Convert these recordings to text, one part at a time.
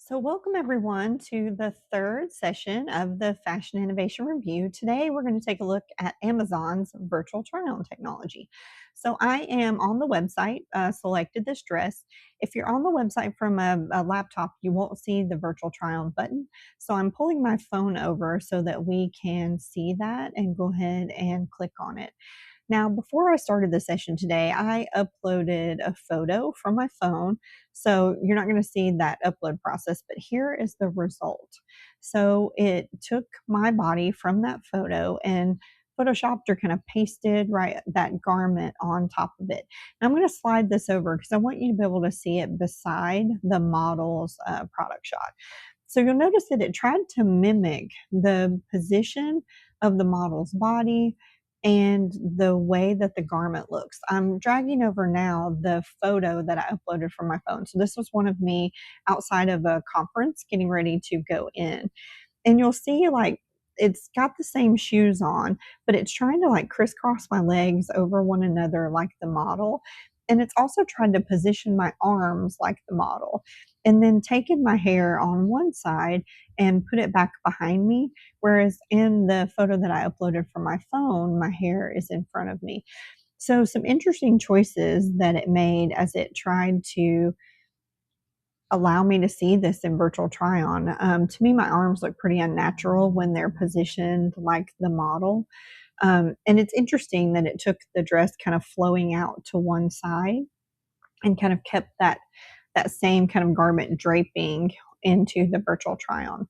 So, welcome everyone to the third session of the Fashion Innovation Review. Today, we're going to take a look at Amazon's virtual try on technology. So, I am on the website, selected this dress. If you're on the website from a laptop, you won't see the virtual try on button. So, I'm pulling my phone over so that we can see that and go ahead and click on it. Now, before I started the session today, I uploaded a photo from my phone. So you're not going to see that upload process, but here is the result. So it took my body from that photo and photoshopped or kind of pasted right that garment on top of it. And I'm going to slide this over because I want you to be able to see it beside the model's product shot. So you'll notice that it tried to mimic the position of the model's body and the way that the garment looks. I'm dragging over now the photo that I uploaded from my phone. So this was one of me outside of a conference getting ready to go in. And you'll see like it's got the same shoes on, but it's trying to like crisscross my legs over one another like the model. And it's also trying to position my arms like the model. And then taking my hair on one side and put it back behind me. Whereas in the photo that I uploaded from my phone, my hair is in front of me. So, some interesting choices that it made as it tried to allow me to see this in virtual try on. To me, my arms look pretty unnatural when they're positioned like the model. And it's interesting that it took the dress kind of flowing out to one side and kind of kept that same kind of garment draping into the virtual try on.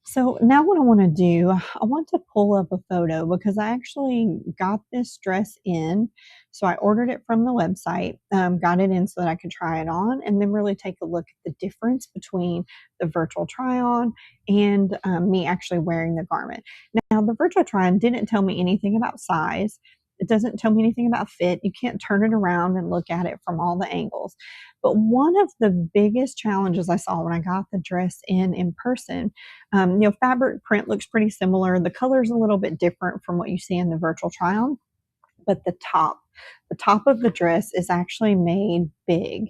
So now what I want to do, I want to pull up a photo because I actually got this dress in. So I ordered it from the website, got it in so that I could try it on and then really take a look at the difference between the virtual try on and me actually wearing the garment. Now, the virtual try on didn't tell me anything about size. It doesn't tell me anything about fit. You can't turn it around and look at it from all the angles. But one of the biggest challenges I saw when I got the dress in person, fabric print looks pretty similar. The color's a little bit different from what you see in the virtual try on, but the top of the dress is actually made big.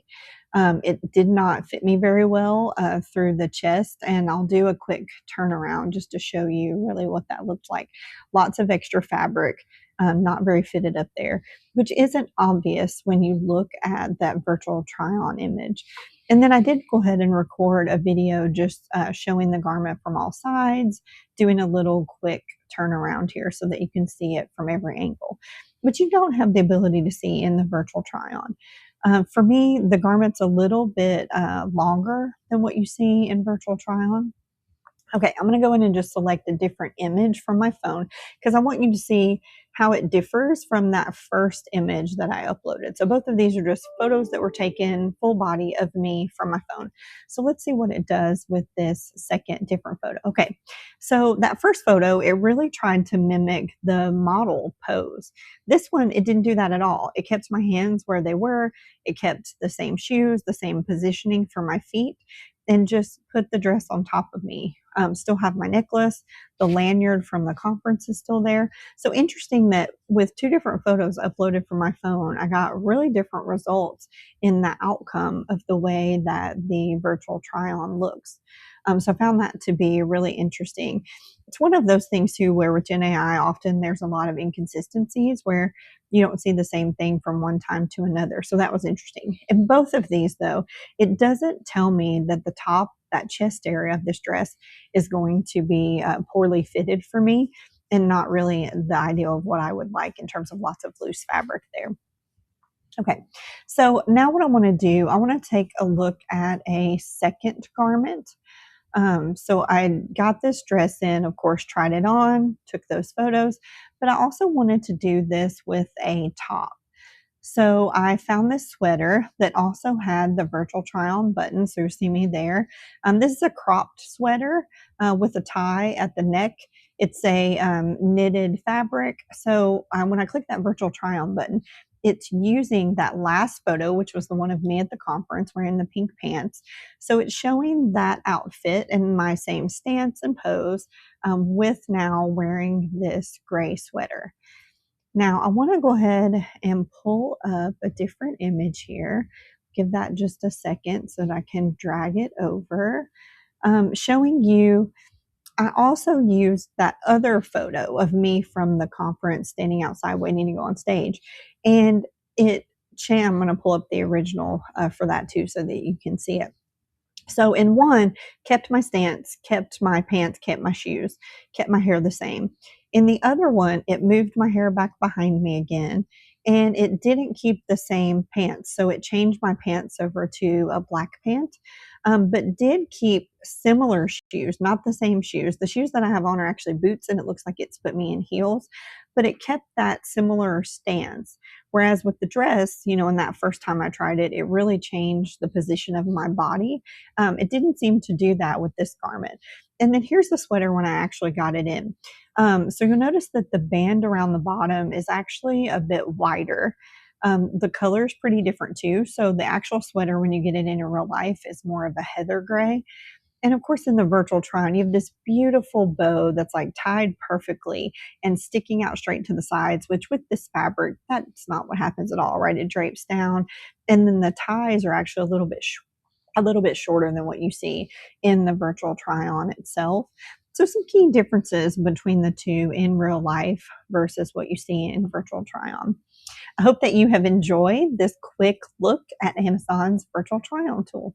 It did not fit me very well through the chest, and I'll do a quick turnaround just to show you really what that looked like. Lots of extra fabric, not very fitted up there, which isn't obvious when you look at that virtual try on image. And then I did go ahead and record a video just showing the garment from all sides, doing a little quick turnaround here so that you can see it from every angle. But you don't have the ability to see in the virtual try on. For me, the garment's a little bit longer than what you see in virtual try on. Okay, I'm going to go in and just select a different image from my phone because I want you to see how it differs from that first image that I uploaded. So both of these are just photos that were taken full body of me from my phone. So let's see what it does with this second different photo. Okay, so that first photo, it really tried to mimic the model pose. This one, it didn't do that at all. It kept my hands where they were. It kept the same shoes, the same positioning for my feet, and just put the dress on top of me. Still have my necklace. The lanyard from the conference is still there. So interesting that with two different photos uploaded from my phone, I got really different results in the outcome of the way that the virtual try on looks. So I found that to be really interesting. It's one of those things too where with Gen AI often there's a lot of inconsistencies where you don't see the same thing from one time to another. So that was interesting. In both of these though, it doesn't tell me that the top, that chest area of this dress is going to be poorly fitted for me and not really the ideal of what I would like in terms of lots of loose fabric there. Okay, so now what I want to do, I want to take a look at a second garment. So I got this dress in, of course, tried it on, took those photos, but I also wanted to do this with a top. So I found this sweater that also had the virtual try on button. So you see me there. This is a cropped sweater with a tie at the neck. It's a knitted fabric. So when I click that virtual try on button, it's using that last photo, which was the one of me at the conference wearing the pink pants. So it's showing that outfit in my same stance and pose with now wearing this gray sweater. Now I want to go ahead and pull up a different image here. give that just a second so that I can drag it over, showing you. I also used that other photo of me from the conference standing outside waiting to go on stage. And I'm going to pull up the original for that too so that you can see it. So in one, kept my stance, kept my pants, kept my shoes, kept my hair the same. In the other one, it moved my hair back behind me again, and it didn't keep the same pants. So it changed my pants over to a black pant, but did keep similar shoes, not the same shoes. The shoes that I have on are actually boots, and it looks like it's put me in heels, but it kept that similar stance. Whereas with the dress, in that first time I tried it, it really changed the position of my body. It didn't seem to do that with this garment. And then here's the sweater when I actually got it in. So you'll notice that the band around the bottom is actually a bit wider. The color is pretty different too. So the actual sweater, when you get it in real life, is more of a heather gray. And of course, in the virtual try on, you have this beautiful bow that's like tied perfectly and sticking out straight to the sides, which with this fabric, that's not what happens at all, right? It drapes down. And then the ties are actually a little bit shorter than what you see in the virtual try on itself. So some key differences between the two in real life versus what you see in virtual try on. I hope that you have enjoyed this quick look at Amazon's virtual try on tool.